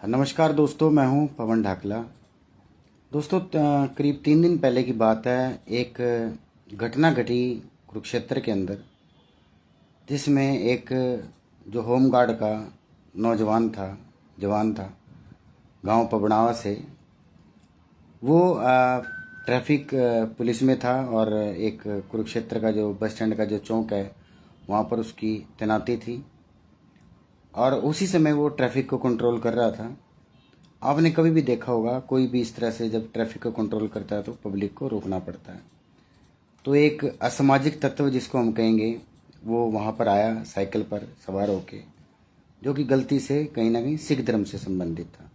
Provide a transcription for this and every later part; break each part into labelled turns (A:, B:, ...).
A: नमस्कार दोस्तों, मैं हूं पवन ढाकला। दोस्तों, करीब 3 दिन पहले की बात है। एक घटना घटी कुरुक्षेत्र के अंदर, जिसमें एक जो होमगार्ड का जवान था गांव पबड़ावा से। वो ट्रैफिक पुलिस में था और एक कुरुक्षेत्र का जो बस स्टैंड का जो चौक है वहाँ पर उसकी तैनाती थी और उसी समय वो ट्रैफिक को कंट्रोल कर रहा था। आपने कभी भी देखा होगा, कोई भी इस तरह से जब ट्रैफिक को कंट्रोल करता है तो पब्लिक को रोकना पड़ता है। तो एक असामाजिक तत्व जिसको हम कहेंगे, वो वहाँ पर आया साइकिल पर सवार होके, जो कि गलती से कहीं ना कहीं सिख धर्म से संबंधित था।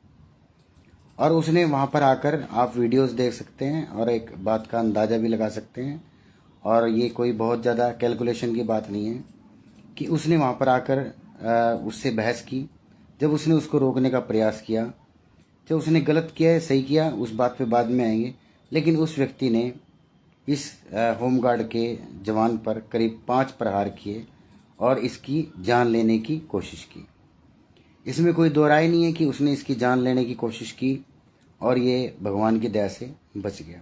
A: और उसने वहाँ पर आकर, आप वीडियोस देख सकते हैं और एक बात का अंदाज़ा भी लगा सकते हैं, और ये कोई बहुत ज़्यादा कैलकुलेशन की बात नहीं है कि उसने वहाँ पर आकर उससे बहस की। जब उसने उसको रोकने का प्रयास किया, जो उसने गलत किया है सही किया उस बात पे बाद में आएंगे, लेकिन उस व्यक्ति ने इस होमगार्ड के जवान पर करीब 5 प्रहार किए और इसकी जान लेने की कोशिश की। इसमें कोई दो राय नहीं है कि उसने इसकी जान लेने की कोशिश की और ये भगवान की दया से बच गया।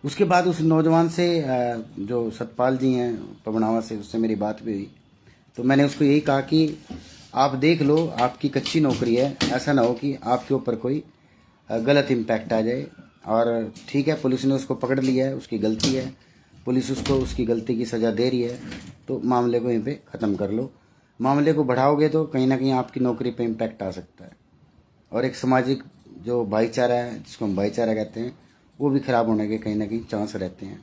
A: उसके बाद उस नौजवान से, जो सतपाल जी हैं पबनावा से, उससे मेरी बात भी हुई। तो मैंने उसको यही कहा कि आप देख लो, आपकी कच्ची नौकरी है, ऐसा ना हो कि आपके ऊपर कोई गलत इम्पैक्ट आ जाए। और ठीक है, पुलिस ने उसको पकड़ लिया है, उसकी गलती है, पुलिस उसको उसकी गलती की सज़ा दे रही है, तो मामले को यहीं पे ख़त्म कर लो। मामले को बढ़ाओगे तो कहीं ना कहीं आपकी नौकरी पे इम्पैक्ट आ सकता है और एक सामाजिक जो भाईचारा है, जिसको हम भाईचारा कहते हैं, वो भी ख़राब होने के कहीं ना कहीं चांस रहते हैं।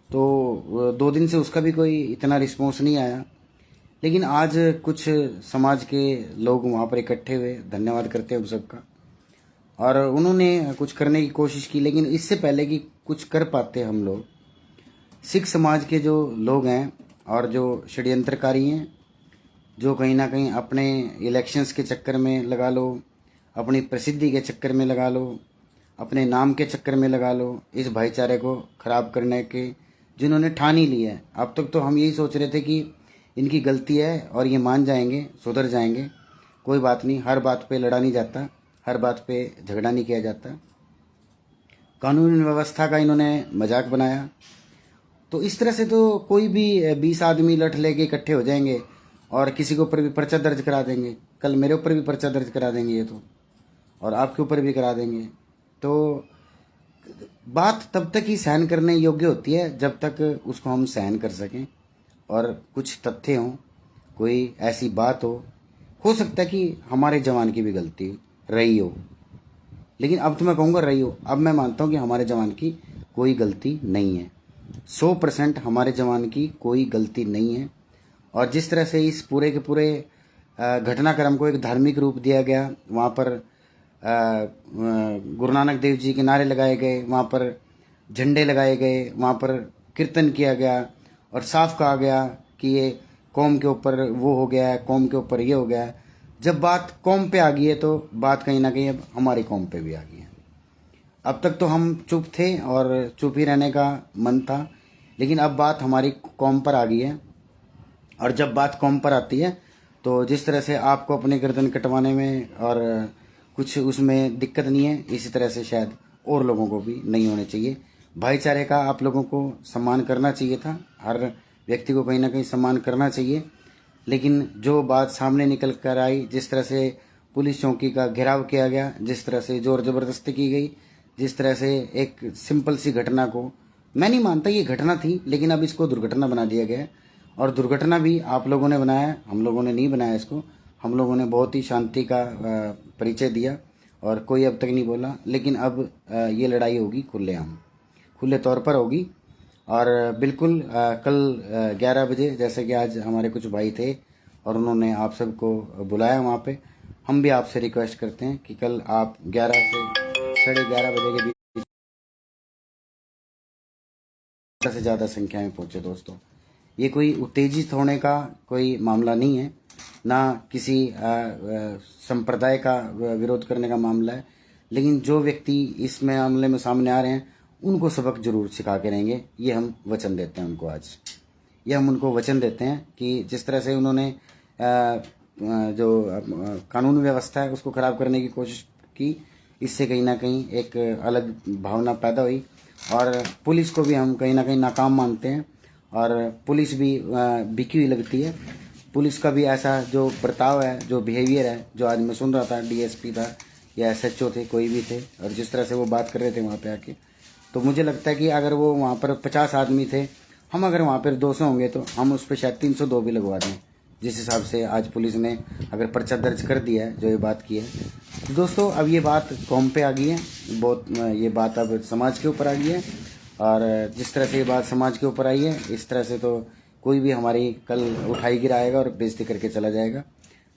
A: तो 2 दिन से उसका भी कोई इतना रिस्पॉन्स नहीं आया, लेकिन आज कुछ समाज के लोग वहाँ पर इकट्ठे हुए, धन्यवाद करते हैं उन सबका, और उन्होंने कुछ करने की कोशिश की। लेकिन इससे पहले कि कुछ कर पाते हम लोग, सिख समाज के जो लोग हैं और जो षड्यंत्रकारी हैं, जो कहीं ना कहीं अपने इलेक्शंस के चक्कर में लगा लो, अपनी प्रसिद्धि के चक्कर में लगा लो, अपने नाम के चक्कर में लगा लो, इस भाईचारे को ख़राब करने के जिन्होंने ठान ही लिया है। अब तक तो हम यही सोच रहे थे कि इनकी गलती है और ये मान जाएंगे, सुधर जाएंगे, कोई बात नहीं, हर बात पे लड़ा नहीं जाता, हर बात पे झगड़ा नहीं किया जाता। कानून व्यवस्था का इन्होंने मजाक बनाया। तो इस तरह से तो कोई भी 20 आदमी लठ लेके इकट्ठे हो जाएंगे और किसी के ऊपर भी पर्चा दर्ज करा देंगे। कल मेरे ऊपर भी पर्चा दर्ज करा देंगे ये तो, और आपके ऊपर भी करा देंगे। तो बात तब तक ही सहन करने योग्य होती है जब तक उसको हम सहन कर सकें और कुछ तथ्य हों, कोई ऐसी बात हो सकता है कि हमारे जवान की भी गलती रही हो, लेकिन अब तो मैं कहूँगा रही हो। अब मैं मानता हूँ कि हमारे जवान की कोई गलती नहीं है, 100% हमारे जवान की कोई गलती नहीं है। और जिस तरह से इस पूरे के पूरे घटनाक्रम को एक धार्मिक रूप दिया गया, वहाँ पर गुरु नानक देव जी के नारे लगाए गए, वहाँ पर झंडे लगाए गए, वहाँ पर कीर्तन किया गया और साफ कहा गया कि ये कौम के ऊपर वो हो गया है, कौम के ऊपर ये हो गया है। जब बात कौम पे आ गई है तो बात कहीं ना कहीं अब हमारी कौम पे भी आ गई है। अब तक तो हम चुप थे और चुप ही रहने का मन था, लेकिन अब बात हमारी कौम पर आ गई है। और जब बात कौम पर आती है तो जिस तरह से आपको अपनी गर्दन कटवाने में और कुछ उसमें दिक्कत नहीं है, इसी तरह से शायद और लोगों को भी नहीं होने चाहिए। भाईचारे का आप लोगों को सम्मान करना चाहिए था, हर व्यक्ति को कहीं ना कहीं सम्मान करना चाहिए। लेकिन जो बात सामने निकल कर आई, जिस तरह से पुलिस चौकी का घेराव किया गया, जिस तरह से जोर जबरदस्ती की गई, जिस तरह से एक सिंपल सी घटना को, मैं नहीं मानता ये घटना थी, लेकिन अब इसको दुर्घटना बना दिया गया है। और दुर्घटना भी आप लोगों ने बनाया, हम लोगों ने नहीं बनाया इसको। हम लोगों ने बहुत ही शांति का परिचय दिया और कोई अब तक नहीं बोला। लेकिन अब ये लड़ाई होगी खुलेआम, खुले तौर पर होगी। और बिल्कुल कल 11 बजे, जैसे कि आज हमारे कुछ भाई थे और उन्होंने आप सबको बुलाया वहाँ पे, हम भी आपसे रिक्वेस्ट करते हैं कि कल आप 11 से 11:30 बजे के बीच से ज़्यादा संख्या में पहुँचे। दोस्तों, ये कोई उत्तेजित होने का कोई मामला नहीं है, ना किसी संप्रदाय का विरोध करने का मामला है। लेकिन जो व्यक्ति इस मामले में सामने आ रहे हैं, उनको सबक जरूर सिखा के रहेंगे, ये हम वचन देते हैं उनको। आज ये हम उनको वचन देते हैं कि जिस तरह से उन्होंने जो कानून व्यवस्था है उसको खराब करने की कोशिश की। इससे कहीं ना कहीं एक अलग भावना पैदा हुई और पुलिस को भी हम कहीं ना कहीं नाकाम मानते हैं और पुलिस भी बिकी हुई लगती है। पुलिस का भी ऐसा जो बर्ताव है, जो बिहेवियर है, जो आज मैं सुन रहा था, डीएसपी था या एसएचओ थे, कोई भी थे, और जिस तरह से वो बात कर रहे थे वहाँ पे आके, तो मुझे लगता है कि अगर वो वहाँ पर 50 आदमी थे, हम अगर वहाँ पर 200 होंगे तो हम उस पर शायद 302 भी लगवा दें, जिस हिसाब से आज पुलिस ने अगर पर्चा दर्ज कर दिया है, जो ये बात की है। तो दोस्तों अब ये बात कौम पे आ गई है, बहुत ये बात अब समाज के ऊपर आ गई है और जिस तरह से ये बात समाज के ऊपर आई है, इस तरह से तो कोई भी हमारी कल उठाई गिराएगा और बेइज्जती करके चला जाएगा।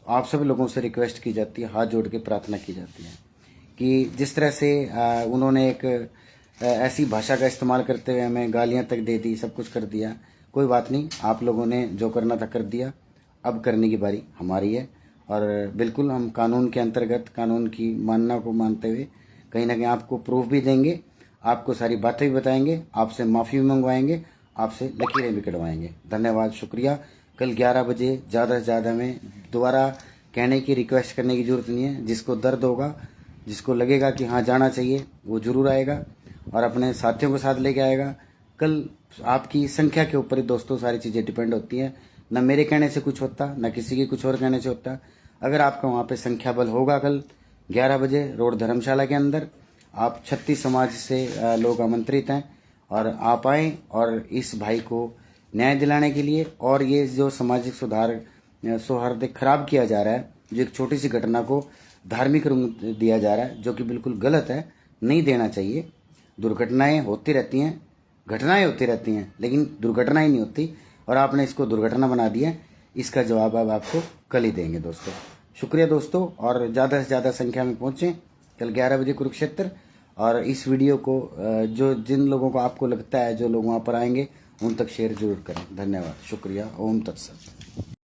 A: आप सब लोगों से रिक्वेस्ट की जाती है, हाथ जोड़ के प्रार्थना की जाती है कि जिस तरह से उन्होंने एक ऐसी भाषा का इस्तेमाल करते हुए हमें गालियां तक दे दी, सब कुछ कर दिया, कोई बात नहीं, आप लोगों ने जो करना था कर दिया, अब करने की बारी हमारी है। और बिल्कुल हम कानून के अंतर्गत कानून की मानना को मानते हुए कहीं ना कहीं आपको प्रूफ भी देंगे, आपको सारी बातें भी बताएंगे, आपसे माफ़ी भी मंगवाएंगे, आपसे लकीरें भी कटवाएंगे। धन्यवाद, शुक्रिया। कल 11 बजे ज़्यादा से ज़्यादा में दोबारा कहने की रिक्वेस्ट करने की ज़रूरत नहीं है। जिसको दर्द होगा, जिसको लगेगा कि हाँ जाना चाहिए, वो ज़रूर आएगा और अपने साथियों के साथ लेके आएगा। कल आपकी संख्या के ऊपर ही दोस्तों सारी चीज़ें डिपेंड होती हैं, न मेरे कहने से कुछ होता, न किसी के कुछ और कहने से होता। अगर आपका वहाँ पे संख्या बल होगा कल 11 बजे रोड धर्मशाला के अंदर, आप 36 समाज से लोग आमंत्रित हैं और आप आएँ और इस भाई को न्याय दिलाने के लिए, और ये जो सामाजिक सौहार्द खराब किया जा रहा है, जो एक छोटी सी घटना को धार्मिक रंग दिया जा रहा है, जो कि बिल्कुल गलत है, नहीं देना चाहिए। दुर्घटनाएं होती रहती हैं, घटनाएं होती रहती हैं, लेकिन दुर्घटनाएं नहीं होती, और आपने इसको दुर्घटना बना दिया। इसका जवाब अब आपको कल ही देंगे दोस्तों। शुक्रिया दोस्तों, और ज़्यादा से ज़्यादा संख्या में पहुँचें कल 11 बजे कुरुक्षेत्र। और इस वीडियो को जो जिन लोगों को आपको लगता है जो लोग वहाँ पर आएंगे उन तक शेयर जरूर करें। धन्यवाद, शुक्रिया, ओम तत्सत।